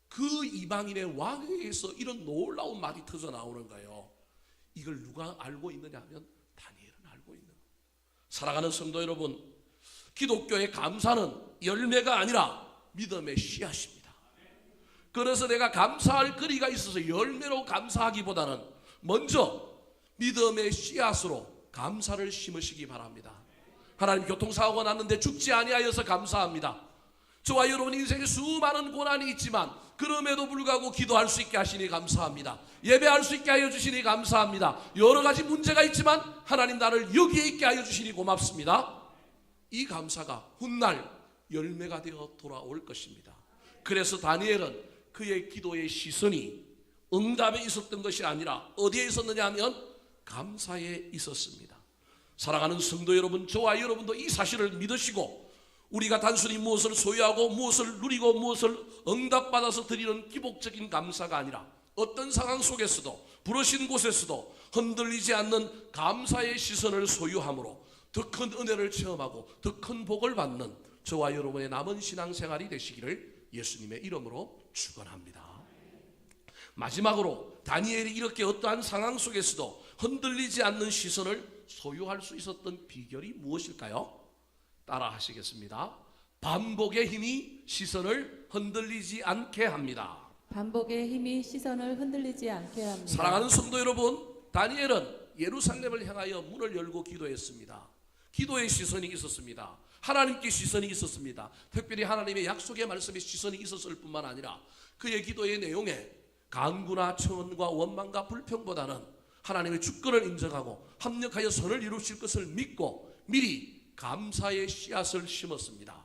그 이방인의 왕에게서 이런 놀라운 말이 터져 나오는 거예요. 이걸 누가 알고 있느냐 하면 다니엘은 알고 있는 거예요. 사랑하는 성도 여러분, 기독교의 감사는 열매가 아니라 믿음의 씨앗입니다. 그래서 내가 감사할 거리가 있어서 열매로 감사하기보다는 먼저 믿음의 씨앗으로 감사를 심으시기 바랍니다. 하나님, 교통사고가 났는데 죽지 아니하여서 감사합니다. 저와 여러분 인생에 수많은 고난이 있지만 그럼에도 불구하고 기도할 수 있게 하시니 감사합니다. 예배할 수 있게 하여 주시니 감사합니다. 여러 가지 문제가 있지만 하나님, 나를 여기에 있게 하여 주시니 고맙습니다. 이 감사가 훗날 열매가 되어 돌아올 것입니다. 그래서 다니엘은 그의 기도의 시선이 응답에 있었던 것이 아니라 어디에 있었느냐 하면 감사에 있었습니다. 사랑하는 성도 여러분, 저와 여러분도 이 사실을 믿으시고 우리가 단순히 무엇을 소유하고 무엇을 누리고 무엇을 응답받아서 드리는 기복적인 감사가 아니라 어떤 상황 속에서도 부르신 곳에서도 흔들리지 않는 감사의 시선을 소유함으로 더 큰 은혜를 체험하고 더 큰 복을 받는 저와 여러분의 남은 신앙생활이 되시기를 예수님의 이름으로 축원합니다. 마지막으로 다니엘이 이렇게 어떠한 상황 속에서도 흔들리지 않는 시선을 소유할 수 있었던 비결이 무엇일까요? 따라 하시겠습니다. 반복의 힘이 시선을 흔들리지 않게 합니다. 반복의 힘이 시선을 흔들리지 않게 합니다. 사랑하는 성도 여러분, 다니엘은 예루살렘을 향하여 문을 열고 기도했습니다. 기도의 시선이 있었습니다. 하나님께 시선이 있었습니다. 특별히 하나님의 약속의 말씀에 시선이 있었을 뿐만 아니라 그의 기도의 내용에 간구나 청원과 원망과 불평보다는 하나님의 주권을 인정하고 합력하여 선을 이루실 것을 믿고 미리 감사의 씨앗을 심었습니다.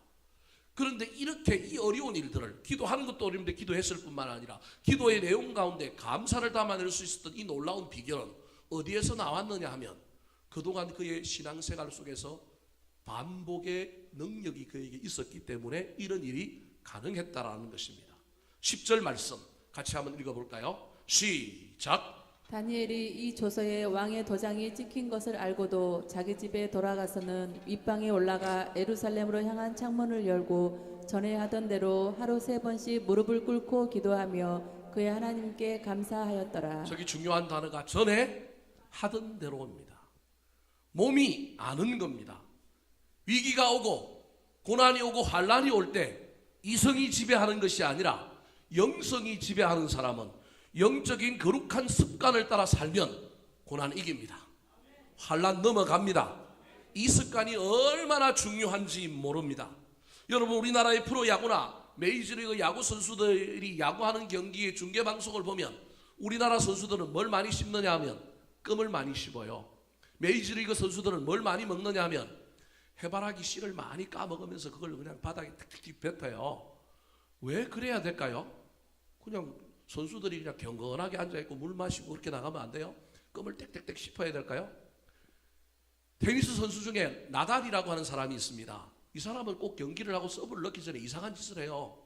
그런데 이렇게 이 어려운 일들을, 기도하는 것도 어려운데 기도했을 뿐만 아니라 기도의 내용 가운데 감사를 담아낼 수 있었던 이 놀라운 비결은 어디에서 나왔느냐 하면 그동안 그의 신앙생활 속에서 반복의 능력이 그에게 있었기 때문에 이런 일이 가능했다라는 것입니다. 10절 말씀 같이 한번 읽어볼까요? 시작. 다니엘이 이 조서에 왕의 도장이 찍힌 것을 알고도 자기 집에 돌아가서는 윗방에 올라가 예루살렘으로 향한 창문을 열고 전에 하던 대로 하루 3번씩 무릎을 꿇고 기도하며 그의 하나님께 감사하였더라. 저기 중요한 단어가 전에 하던 대로입니다. 몸이 아는 겁니다. 위기가 오고 고난이 오고 환난이 올 때 이성이 지배하는 것이 아니라 영성이 지배하는 사람은 영적인 거룩한 습관을 따라 살면 고난 이깁니다. 환난 넘어갑니다. 이 습관이 얼마나 중요한지 모릅니다. 여러분, 우리나라의 프로야구나 메이저리그 야구 선수들이 야구하는 경기의 중계방송을 보면 우리나라 선수들은 뭘 많이 씹느냐 하면 껌을 많이 씹어요. 메이저리그 선수들은 뭘 많이 먹느냐 하면 해바라기 씨를 많이 까먹으면서 그걸 그냥 바닥에 탁탁 뱉어요. 왜 그래야 될까요? 그냥 선수들이 그냥 경건하게 앉아있고 물 마시고 그렇게 나가면 안 돼요? 껌을 땡땡땡 씹어야 될까요? 테니스 선수 중에 나달이라고 하는 사람이 있습니다. 이 사람은 꼭 경기를 하고 서브를 넣기 전에 이상한 짓을 해요.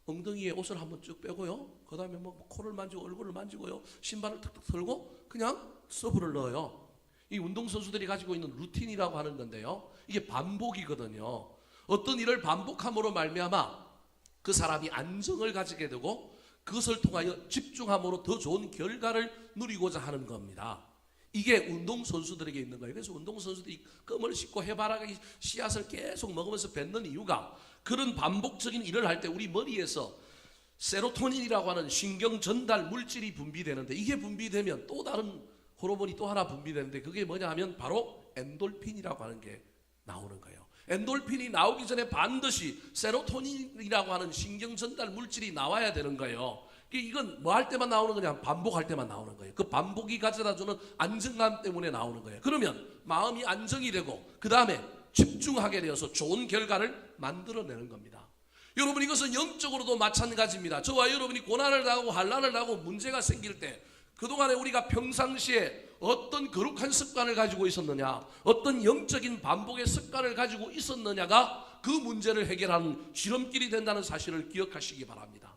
엉덩이에 옷을 한번 쭉 빼고요. 그 다음에 뭐 코를 만지고 얼굴을 만지고요. 신발을 탁탁 털고 그냥 서브를 넣어요. 이 운동선수들이 가지고 있는 루틴이라고 하는 건데요. 이게 반복이거든요. 어떤 일을 반복함으로 말미암아 그 사람이 안정을 가지게 되고 그것을 통하여 집중함으로 더 좋은 결과를 누리고자 하는 겁니다. 이게 운동선수들에게 있는 거예요. 그래서 운동선수들이 껌을 씹고 해바라기 씨앗을 계속 먹으면서 뱉는 이유가 그런 반복적인 일을 할 때 우리 머리에서 세로토닌이라고 하는 신경 전달 물질이 분비되는데 이게 분비되면 또 다른 호르몬이 또 하나 분비되는데 그게 뭐냐 하면 바로 엔돌핀이라고 하는 게 나오는 거예요. 엔돌핀이 나오기 전에 반드시 세로토닌이라고 하는 신경 전달 물질이 나와야 되는 거예요. 이건 뭐 할 때만 나오는 거냐? 반복할 때만 나오는 거예요. 그 반복이 가져다주는 안정감 때문에 나오는 거예요. 그러면 마음이 안정이 되고 그 다음에 집중하게 되어서 좋은 결과를 만들어내는 겁니다. 여러분, 이것은 영적으로도 마찬가지입니다. 저와 여러분이 고난을 당하고 환난을 당하고 문제가 생길 때 그동안에 우리가 평상시에 어떤 거룩한 습관을 가지고 있었느냐, 어떤 영적인 반복의 습관을 가지고 있었느냐가 그 문제를 해결하는 지름길이 된다는 사실을 기억하시기 바랍니다.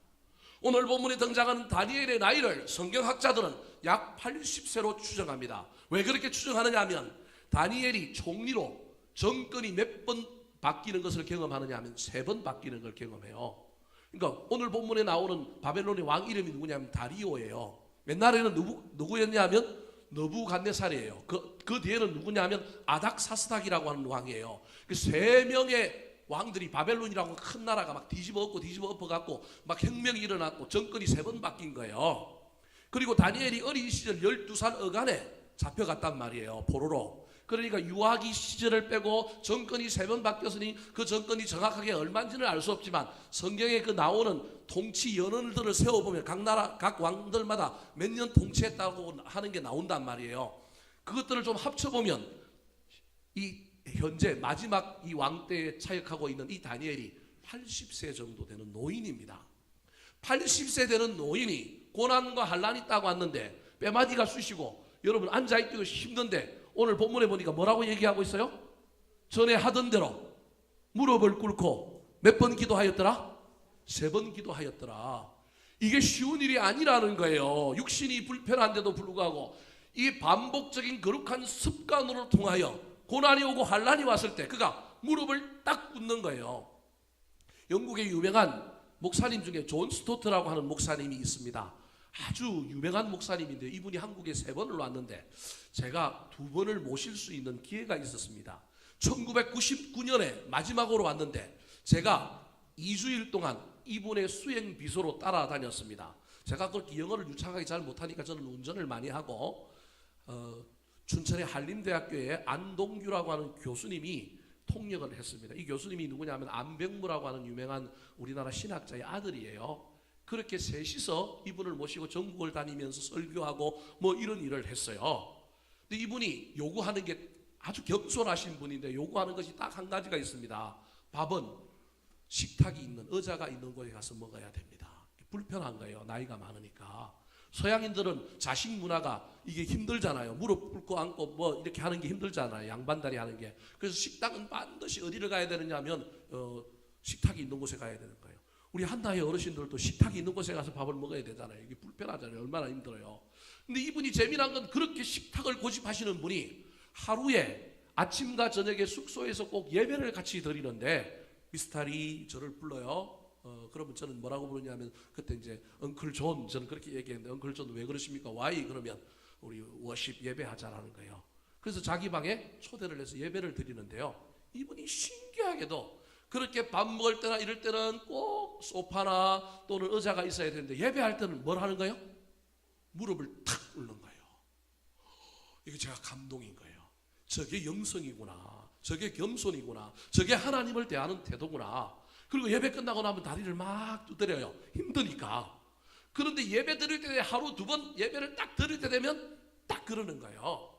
오늘 본문에 등장하는 다니엘의 나이를 성경학자들은 약 80세로 추정합니다. 왜 그렇게 추정하느냐 하면 다니엘이 총리로 정권이 몇 번 바뀌는 것을 경험하느냐 하면 3번 바뀌는 걸 경험해요. 그러니까 오늘 본문에 나오는 바벨론의 왕 이름이 누구냐면 다리오예요. 옛날에는 누구였냐 하면 너부갓네살이에요. 그 뒤에는 누구냐 하면 아닥사스닥이라고 하는 왕이에요. 그 세 명의 왕들이 바벨론이라고 큰 나라가 막 뒤집어 엎어 갖고 막 혁명이 일어났고 정권이 3번 바뀐 거예요. 그리고 다니엘이 어린 시절 12살 어간에 잡혀갔단 말이에요. 포로로. 그러니까 유아기 시절을 빼고 정권이 3번 바뀌었으니 그 정권이 정확하게 얼마인지는 알 수 없지만 성경에 그 나오는 통치 연원들을 세워보면 각 나라 각 왕들마다 몇 년 통치했다고 하는 게 나온단 말이에요. 그것들을 좀 합쳐보면 이 현재 마지막 이 왕 때에 차역하고 있는 이 다니엘이 80세 정도 되는 노인입니다. 80세 되는 노인이 고난과 환난이 있다고 왔는데 뼈마디가 쑤시고 여러분 앉아있기도 힘든데 오늘 본문에 보니까 뭐라고 얘기하고 있어요? 전에 하던 대로 무릎을 꿇고 몇 번 기도하였더라? 3번 기도하였더라. 이게 쉬운 일이 아니라는 거예요. 육신이 불편한데도 불구하고 이 반복적인 거룩한 습관으로 통하여 고난이 오고 환난이 왔을 때 그가 무릎을 딱 꿇는 거예요. 영국의 유명한 목사님 중에 존 스토트라고 하는 목사님이 있습니다. 아주 유명한 목사님인데 이분이 한국에 3번을 왔는데 제가 2번을 모실 수 있는 기회가 있었습니다. 1999년에 마지막으로 왔는데 제가 2주일 동안 이분의 수행 비서로 따라다녔습니다. 제가 그렇게 영어를 유창하게 잘 못하니까 저는 운전을 많이 하고 춘천의 한림대학교에 안동규라고 하는 교수님이 통역을 했습니다. 이 교수님이 누구냐면 안병무라고 하는 유명한 우리나라 신학자의 아들이에요. 그렇게 셋이서 이분을 모시고 전국을 다니면서 설교하고 뭐 이런 일을 했어요. 근데 이분이 요구하는 게 아주 겸손하신 분인데 요구하는 것이 딱 한 가지가 있습니다. 밥은 식탁이 있는 의자가 있는 곳에 가서 먹어야 됩니다. 불편한 거예요. 나이가 많으니까. 서양인들은 자식 문화가 이게 힘들잖아요. 무릎 꿇고 앉고 뭐 이렇게 하는 게 힘들잖아요. 양반다리 하는 게. 그래서 식당은 반드시 어디를 가야 되느냐 하면 식탁이 있는 곳에 가야 되는 거예요. 우리 한나의 어르신들도 식탁이 있는 곳에 가서 밥을 먹어야 되잖아요. 이게 불편하잖아요. 얼마나 힘들어요. 근데 이분이 재미난 건 그렇게 식탁을 고집하시는 분이 하루에 아침과 저녁에 숙소에서 꼭 예배를 같이 드리는데 미스터리 저를 불러요. 그러면 저는 뭐라고 부르냐면 그때 이제 엉클 존 저는 그렇게 얘기했는데 엉클 존 왜 그러십니까? 와이 그러면 우리 워십 예배하자라는 거예요. 그래서 자기 방에 초대를 해서 예배를 드리는데요. 이분이 신기하게도 그렇게 밥 먹을 때나 이럴 때는 꼭 소파나 또는 의자가 있어야 되는데 예배할 때는 뭘 하는 거예요? 무릎을 탁 꿇는 거예요. 이게 제가 감동인 거예요. 저게 영성이구나. 저게 겸손이구나. 저게 하나님을 대하는 태도구나. 그리고 예배 끝나고 나면 다리를 막 두드려요. 힘드니까. 그런데 예배 드릴 때 하루 2번 예배를 딱 드릴 때 되면 딱 그러는 거예요.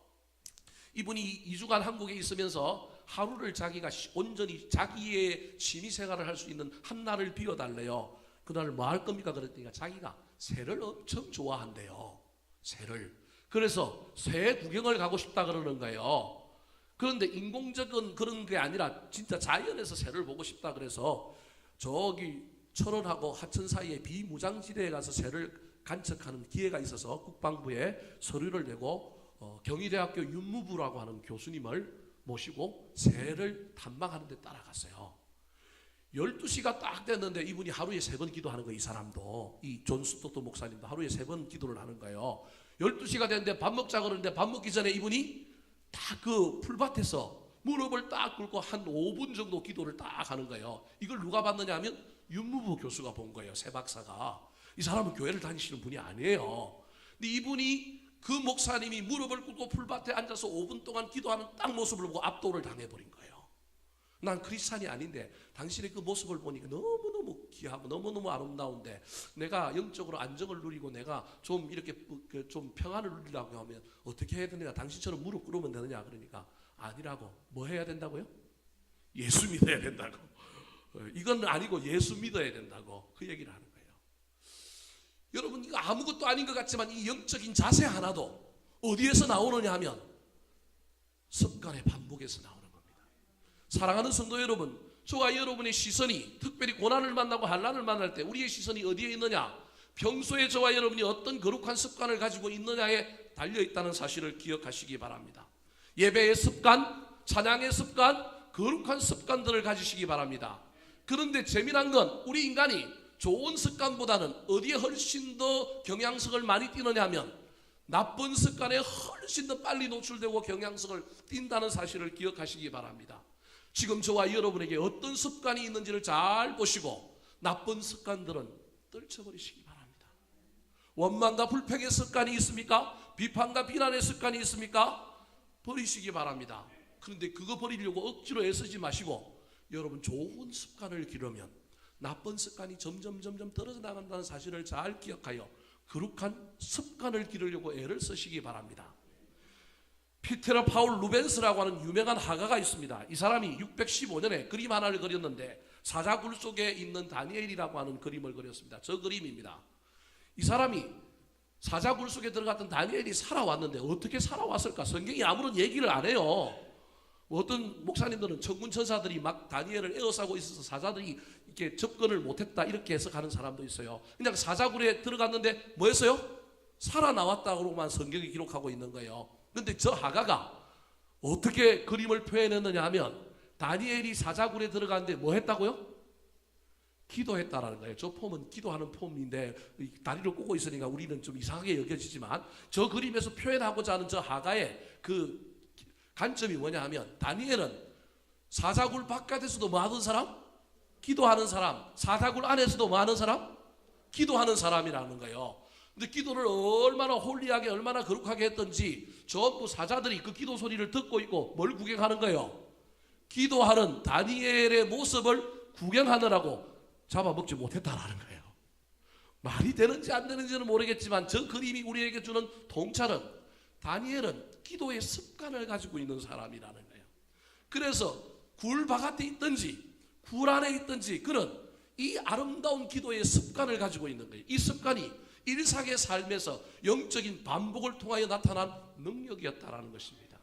이분이 2주간 한국에 있으면서 하루를 자기가 온전히 자기의 취미생활을 할 수 있는 한 날을 비워달래요. 그날을 뭐 할 겁니까? 그랬더니 자기가 새를 엄청 좋아한대요. 새를. 그래서 새 구경을 가고 싶다 그러는 거예요. 그런데 인공적인 그런 게 아니라 진짜 자연에서 새를 보고 싶다 그래서 저기 철원하고 하천 사이에 비무장지대에 가서 새를 관측하는 기회가 있어서 국방부에 서류를 내고 경희대학교 윤무부라고 하는 교수님을 모시고 새를 탐방하는 데 따라갔어요. 12시가 딱 됐는데 이분이 하루에 3번 기도하는 거예요. 이 사람도. 이 존 스토트 목사님도 하루에 3번 기도를 하는 거예요. 12시가 됐는데 밥 먹자 그러는데 밥 먹기 전에 이분이 딱 그 풀밭에서 무릎을 딱 꿇고 한 5분 정도 기도를 딱 하는 거예요. 이걸 누가 봤느냐 하면 윤무부 교수가 본 거예요. 새 박사가. 이 사람은 교회를 다니시는 분이 아니에요. 근데 이분이 그 목사님이 무릎을 꿇고 풀밭에 앉아서 5분 동안 기도하는 딱 모습을 보고 압도를 당해버린 거예요. 난 크리스찬이 아닌데 당신의 그 모습을 보니까 너무너무 귀하고 너무너무 아름다운데 내가 영적으로 안정을 누리고 내가 좀 이렇게 좀 평안을 누리려고 하면 어떻게 해야 되느냐? 당신처럼 무릎 꿇으면 되느냐? 그러니까 아니라고. 뭐 해야 된다고요? 예수 믿어야 된다고. 이건 아니고 예수 믿어야 된다고 그 얘기를 하는 거예요. 여러분 이거 아무것도 아닌 것 같지만 이 영적인 자세 하나도 어디에서 나오느냐 하면 습관의 반복에서 나오는 겁니다. 사랑하는 성도 여러분, 저와 여러분의 시선이 특별히 고난을 만나고 환난을 만날 때 우리의 시선이 어디에 있느냐? 평소에 저와 여러분이 어떤 거룩한 습관을 가지고 있느냐에 달려있다는 사실을 기억하시기 바랍니다. 예배의 습관, 찬양의 습관, 거룩한 습관들을 가지시기 바랍니다. 그런데 재미난 건 우리 인간이 좋은 습관보다는 어디에 훨씬 더 경향성을 많이 띠느냐 하면 나쁜 습관에 훨씬 더 빨리 노출되고 경향성을 띈다는 사실을 기억하시기 바랍니다. 지금 저와 여러분에게 어떤 습관이 있는지를 잘 보시고 나쁜 습관들은 떨쳐버리시기 바랍니다. 원망과 불평의 습관이 있습니까? 비판과 비난의 습관이 있습니까? 버리시기 바랍니다. 그런데 그거 버리려고 억지로 애쓰지 마시고 여러분 좋은 습관을 기르면 나쁜 습관이 점점 떨어져 나간다는 사실을 잘 기억하여 거룩한 습관을 기르려고 애를 쓰시기 바랍니다. 피테르 파울 루벤스라고 하는 유명한 화가가 있습니다. 이 사람이 615년에 그림 하나를 그렸는데 사자굴 속에 있는 다니엘이라고 하는 그림을 그렸습니다. 저 그림입니다. 이 사람이 사자굴 속에 들어갔던 다니엘이 살아왔는데 어떻게 살아왔을까? 성경이 아무런 얘기를 안 해요. 어떤 목사님들은 천군 천사들이 막 다니엘을 에워싸고 있어서 사자들이 이렇게 접근을 못했다 이렇게 해석하는 사람도 있어요. 그냥 사자굴에 들어갔는데 뭐 했어요? 살아나왔다고만 성경이 기록하고 있는 거예요. 그런데 저 화가가 어떻게 그림을 표현했느냐 하면 다니엘이 사자굴에 들어갔는데 뭐 했다고요? 기도했다라는 거예요. 저 폼은 기도하는 폼인데 다리를 꼬고 있으니까 우리는 좀 이상하게 여겨지지만 저 그림에서 표현하고자 하는 저 화가의 그 관점이 뭐냐 하면 다니엘은 사자굴 바깥에서도 뭐 하던 사람? 기도하는 사람. 사자굴 안에서도 뭐 하는 사람? 기도하는 사람이라는 거예요. 근데 기도를 얼마나 홀리하게 얼마나 거룩하게 했던지 전부 사자들이 그 기도 소리를 듣고 있고 뭘 구경하는 거예요? 기도하는 다니엘의 모습을 구경하느라고 잡아먹지 못했다라는 거예요. 말이 되는지 안 되는지는 모르겠지만 저 그림이 우리에게 주는 통찰은 다니엘은 기도의 습관을 가지고 있는 사람이라는 거예요. 그래서 굴 바깥에 있든지 굴 안에 있든지 그는 이 아름다운 기도의 습관을 가지고 있는 거예요. 이 습관이 일상의 삶에서 영적인 반복을 통하여 나타난 능력이었다라는 것입니다.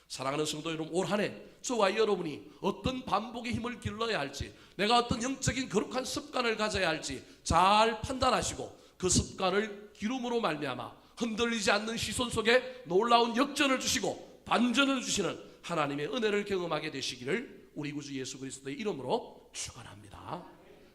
사랑하는 성도 여러분, 올 한 해 저와 여러분이 어떤 반복의 힘을 길러야 할지, 내가 어떤 영적인 거룩한 습관을 가져야 할지 잘 판단하시고 그 습관을 기름으로 말미암아 흔들리지 않는 시선 속에 놀라운 역전을 주시고 반전을 주시는 하나님의 은혜를 경험하게 되시기를 우리 구주 예수 그리스도의 이름으로 축원합니다.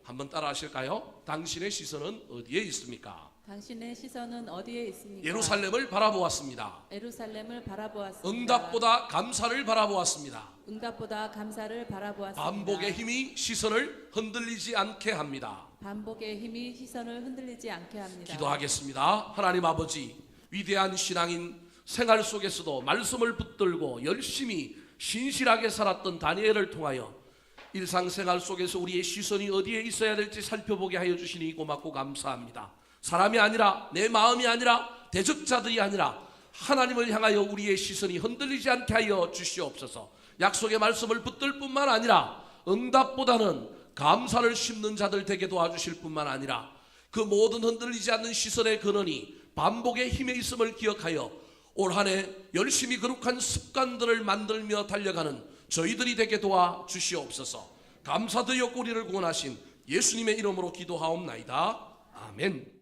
한번 따라 하실까요? 당신의 시선은 어디에 있습니까? 당신의 시선은 어디에 있습니까? 예루살렘을 바라보았습니다. 예루살렘을 바라보았습니다. 응답보다 감사를 바라보았습니다. 응답보다 감사를 바라보았습니다. 반복의 힘이 시선을 흔들리지 않게 합니다. 반복의 힘이 시선을 흔들리지 않게 합니다. 기도하겠습니다. 하나님 아버지, 위대한 신앙인 생활 속에서도 말씀을 붙들고 열심히 신실하게 살았던 다니엘을 통하여 일상생활 속에서 우리의 시선이 어디에 있어야 될지 살펴보게 하여 주시니 고맙고 감사합니다. 사람이 아니라, 내 마음이 아니라, 대적자들이 아니라 하나님을 향하여 우리의 시선이 흔들리지 않게 하여 주시옵소서. 약속의 말씀을 붙들 뿐만 아니라 응답보다는 감사를 심는 자들 되게 도와주실 뿐만 아니라 그 모든 흔들리지 않는 시선의 근원이 반복의 힘에 있음을 기억하여 올 한 해 열심히 거룩한 습관들을 만들며 달려가는 저희들이 되게 도와주시옵소서. 감사드려 우리를 구원하신 예수님의 이름으로 기도하옵나이다. 아멘.